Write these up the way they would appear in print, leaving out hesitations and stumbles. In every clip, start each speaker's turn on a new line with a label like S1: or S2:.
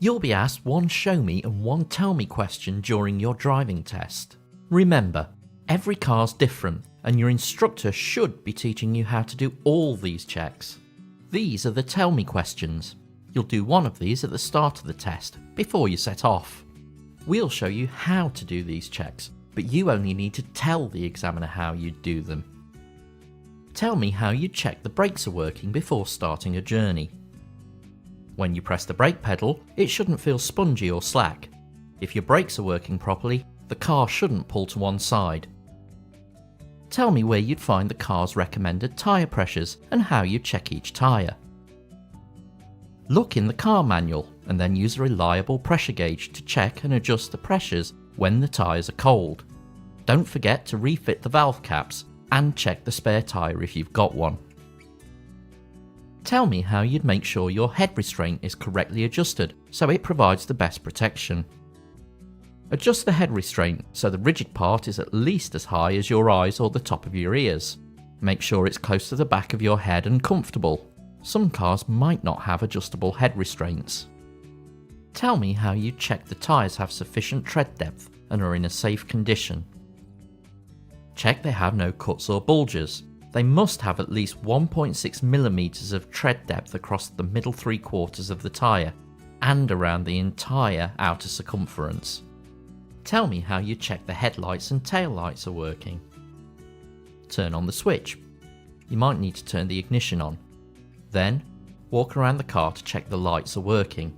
S1: You'll be asked one show me and one tell me question during your driving test. Remember, every car's different and your instructor should be teaching you how to do all these checks. These are the tell me questions. You'll do one of these at the start of the test, before you set off. We'll show you how to do these checks, but you only need to tell the examiner how you do them. Tell me how you check the brakes are working before starting a journey. When you press the brake pedal, it shouldn't feel spongy or slack. If your brakes are working properly, the car shouldn't pull to one side. Tell me where you'd find the car's recommended tyre pressures and how you check each tyre. Look in the car manual and then use a reliable pressure gauge to check and adjust the pressures when the tyres are cold. Don't forget to refit the valve caps and check the spare tyre if you've got one. Tell me how you'd make sure your head restraint is correctly adjusted so it provides the best protection. Adjust the head restraint so the rigid part is at least as high as your eyes or the top of your ears. Make sure it's close to the back of your head and comfortable. Some cars might not have adjustable head restraints. Tell me how you check the tyres have sufficient tread depth and are in a safe condition. Check they have no cuts or bulges. They must have at least 1.6mm of tread depth across the middle 3/4 of the tyre and around the entire outer circumference. Tell me how you check the headlights and tail lights are working. Turn on the switch. You might need to turn the ignition on. Then, walk around the car to check the lights are working.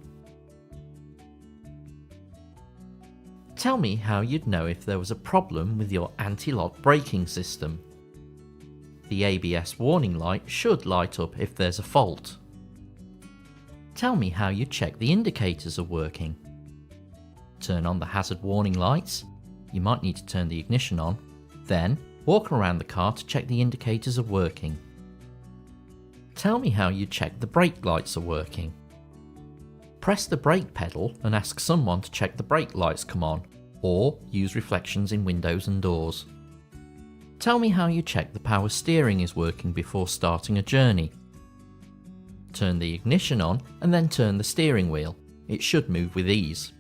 S1: Tell me how you'd know if there was a problem with your anti-lock braking system. The ABS warning light should light up if there's a fault. Tell me how you check the indicators are working. Turn on the hazard warning lights. You might need to turn the ignition on. Then, walk around the car to check the indicators are working. Tell me how you check the brake lights are working. Press the brake pedal and ask someone to check the brake lights come on, or use reflections in windows and doors. Tell me how you check the power steering is working before starting a journey. Turn the ignition on and then turn the steering wheel. It should move with ease.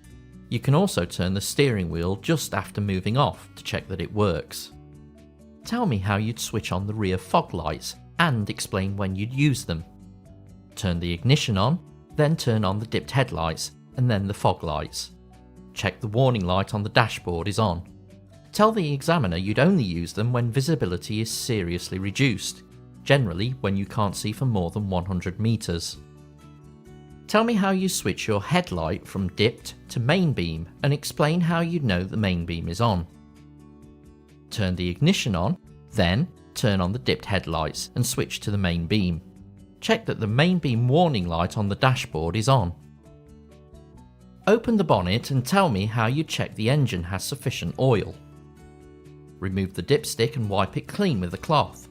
S1: You can also turn the steering wheel just after moving off to check that it works. Tell me how you'd switch on the rear fog lights and explain when you'd use them. Turn the ignition on, then turn on the dipped headlights and then the fog lights. Check the warning light on the dashboard is on. Tell the examiner you'd only use them when visibility is seriously reduced, generally when you can't see for more than 100 meters. Tell me how you switch your headlight from dipped to main beam and explain how you'd know the main beam is on. Turn the ignition on, then turn on the dipped headlights and switch to the main beam. Check that the main beam warning light on the dashboard is on. Open the bonnet and tell me how you check the engine has sufficient oil. Remove the dipstick and wipe it clean with a cloth.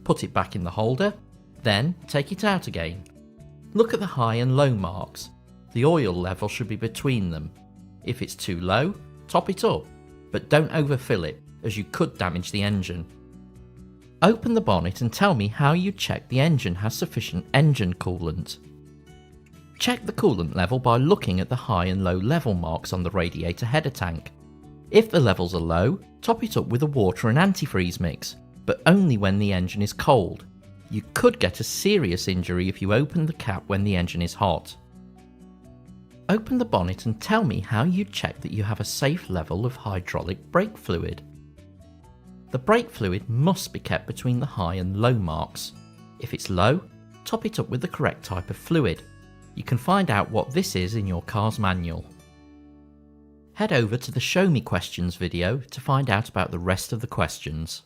S1: Put it back in the holder, then take it out again. Look at the high and low marks. The oil level should be between them. If it's too low, top it up, but don't overfill it as you could damage the engine. Open the bonnet and tell me how you check the engine has sufficient engine coolant. Check the coolant level by looking at the high and low level marks on the radiator header tank. If the levels are low, top it up with a water and antifreeze mix, but only when the engine is cold. You could get a serious injury if you open the cap when the engine is hot. Open the bonnet and tell me how you check that you have a safe level of hydraulic brake fluid. The brake fluid must be kept between the high and low marks. If it's low, top it up with the correct type of fluid. You can find out what this is in your car's manual. Head over to the Show Me Questions video to find out about the rest of the questions.